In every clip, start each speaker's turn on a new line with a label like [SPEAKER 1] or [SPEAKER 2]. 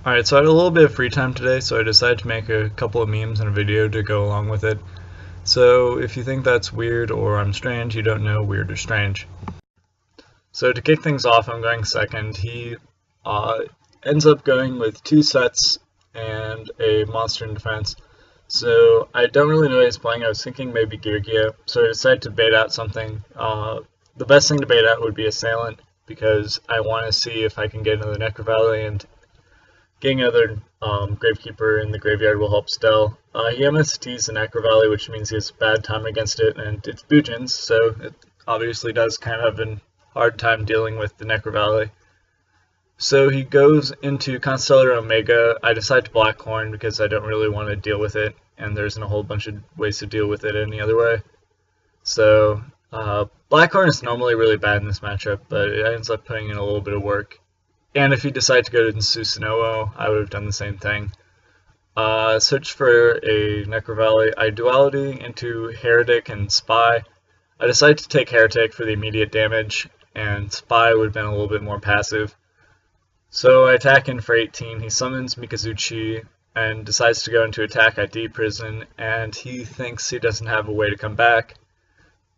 [SPEAKER 1] Alright, so I had a little bit of free time today, so I decided to make a couple of memes and a video to go along with it. So if you think that's weird or I'm strange, you don't know weird or strange. So to kick things off, I'm going second. He ends up going with 2 sets and a monster in defense. So I don't really know what he's playing. I was thinking maybe Gear, so I decided to bait out something. The best thing to bait out would be Assailant, because I want to see if I can get into the Necro Valley, and getting another Gravekeeper in the graveyard will help still. He MSTs the Necro Valley, which means he has bad time against it, and it's Bujin's, so it obviously does kind of have a hard time dealing with the Necro Valley. So he goes into Constellar Omega. I decide to Blackhorn because I don't really want to deal with it, and there isn't a whole bunch of ways to deal with it any other way. So Blackhorn is normally really bad in this matchup, but it ends up putting in a little bit of work. And if he decided to go to Susanoo, I would have done the same thing. Search for a Necro Valley. I duality into Heretic and Spy. I decided to take Heretic for the immediate damage, and Spy would have been a little bit more passive. So I attack in for 18. He summons Mikazuchi and decides to go into attack at D Prison, and he thinks he doesn't have a way to come back.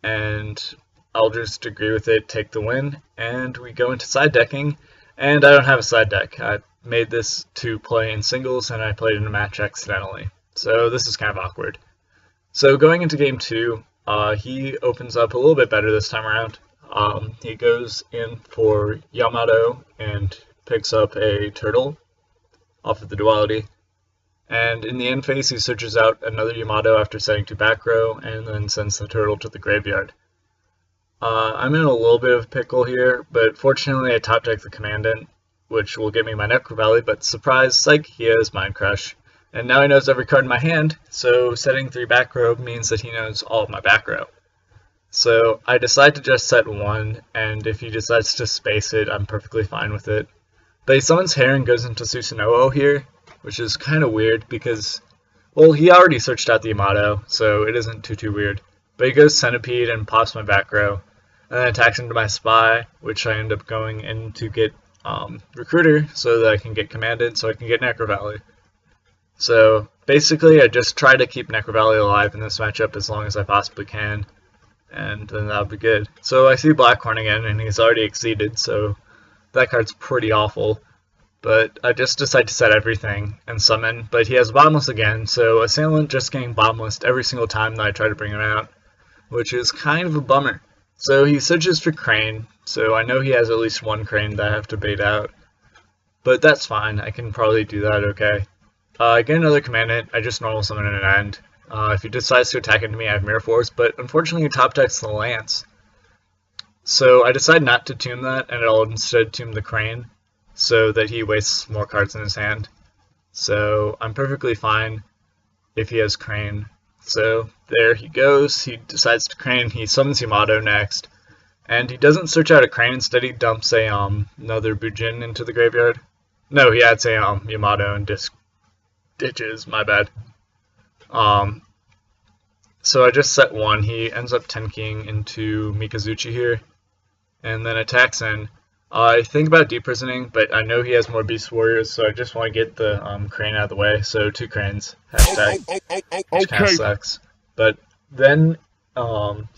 [SPEAKER 1] And I'll just agree with it, take the win, and we go into side decking. And I don't have a side deck. I made this to play in singles, and I played in a match accidentally. So this is kind of awkward. So going into game 2, he opens up a little bit better this time around. He goes in for Yamato and picks up a turtle off of the duality. And in the end phase, he searches out another Yamato after setting to back row, and then sends the turtle to the graveyard. I'm in a little bit of a pickle here, but fortunately I top deck the Commandant, which will give me my Necro Valley, but surprise, psych, he has Mind Crush. And now he knows every card in my hand, so setting 3 back row means that he knows all of my back row. So I decide to just set 1, and if he decides to space it, I'm perfectly fine with it. But he summons Hair and goes into Susanoo here, which is kind of weird because, well, he already searched out the Yamato, so it isn't too weird. But he goes Centipede and pops my back row, and then attacks into my Spy, which I end up going in to get Recruiter so that I can get Commanded, so I can get Necro Valley. So basically I just try to keep Necro Valley alive in this matchup as long as I possibly can, and then that'll be good. So I see Blackhorn again, and he's already exceeded, so that card's pretty awful. But I just decide to set everything and summon, but he has Bottomless again, so Assailant just getting Bottomless every single time that I try to bring him out, which is kind of a bummer. So he searches for Crane, so I know he has at least one Crane that I have to bait out. But that's fine, I can probably do that okay. I get another Commandant, I just normal summon in an end. If he decides to attack into me, I have Mirror Force, but unfortunately he top decks the Lance. So I decide not to tomb that, and I'll instead tomb the Crane, so that he wastes more cards in his hand. So I'm perfectly fine if he has Crane. So there he goes, he decides to Crane, he summons Yamato next, and he doesn't search out a Crane, instead he dumps a another Bujin into the graveyard. No, he adds a Yamato and ditches, my bad. So I just set 1, he ends up tenking into Mikazuchi here, and then attacks in. I think about deprisoning, but I know he has more Beast Warriors, so I just want to get the Crane out of the way, so 2 Cranes, hashtag, which kind of sucks. But then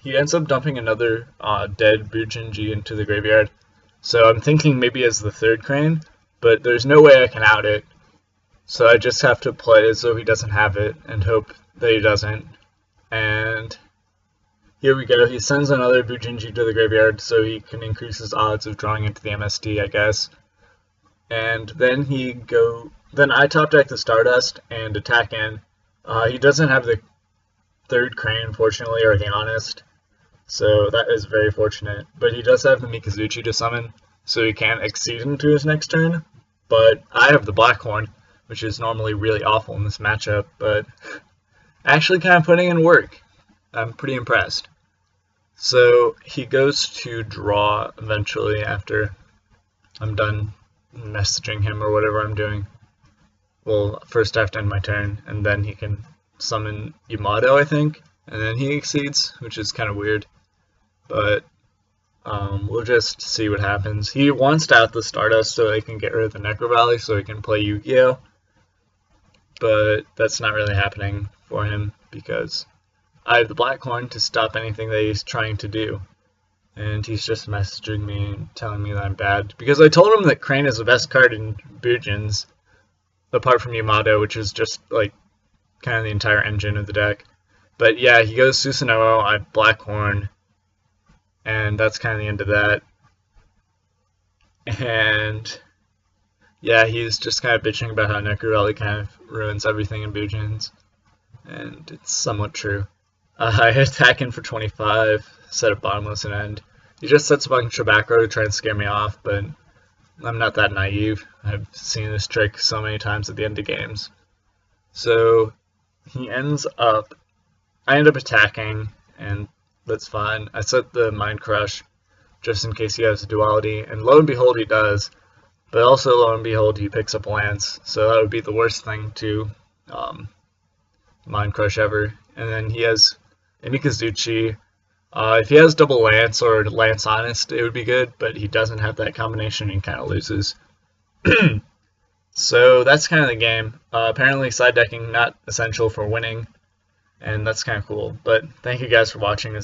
[SPEAKER 1] he ends up dumping another dead Bujin into the graveyard, so I'm thinking maybe as the 3rd Crane, but there's no way I can out it, so I just have to play as though he doesn't have it, and hope that he doesn't. And here we go, he sends another Bujinji to the graveyard so he can increase his odds of drawing into the MSD, I guess. And then then I top deck the Stardust and attack in. He doesn't have the 3rd Crane, unfortunately, or the Honest, so that is very fortunate. But he does have the Mikazuchi to summon, so he can't exceed into his next turn. But I have the Blackhorn, which is normally really awful in this matchup, but actually kind of putting in work. I'm pretty impressed. So he goes to draw eventually after I'm done messaging him or whatever I'm doing. Well, first I have to end my turn, and then he can summon Yamato, I think, and then he exceeds, which is kind of weird. But We'll just see what happens. He wants to out the Stardust so they can get rid of the Necro Valley so he can play Yu-Gi-Oh! But that's not really happening for him because I have the Black Horn to stop anything that he's trying to do. And he's just messaging me and telling me that I'm bad. Because I told him that Cranezzz is the best card in Bujin's, apart from Yamato, which is just like kind of the entire engine of the deck. But yeah, he goes Susanoo, I have Black Horn, and that's kind of the end of that. And yeah, he's just kind of bitching about how Necro Valley kind of ruins everything in Bujin's, and it's somewhat true. I attack him for 25, set a bottomless and end. He just sets a bunch of back row to try and scare me off, but I'm not that naive. I've seen this trick so many times at the end of games. So he ends up, I end up attacking, and that's fine. I set the Mind Crush just in case he has a duality, and lo and behold he does. But also lo and behold he picks up Lance, so that would be the worst thing to Mind Crush ever. And then he has Mikazuchi. If he has double Lance or Lance Honest, it would be good, but he doesn't have that combination and kind of loses. So that's kind of the game. Apparently side decking not essential for winning, and that's kind of cool. But thank you guys for watching.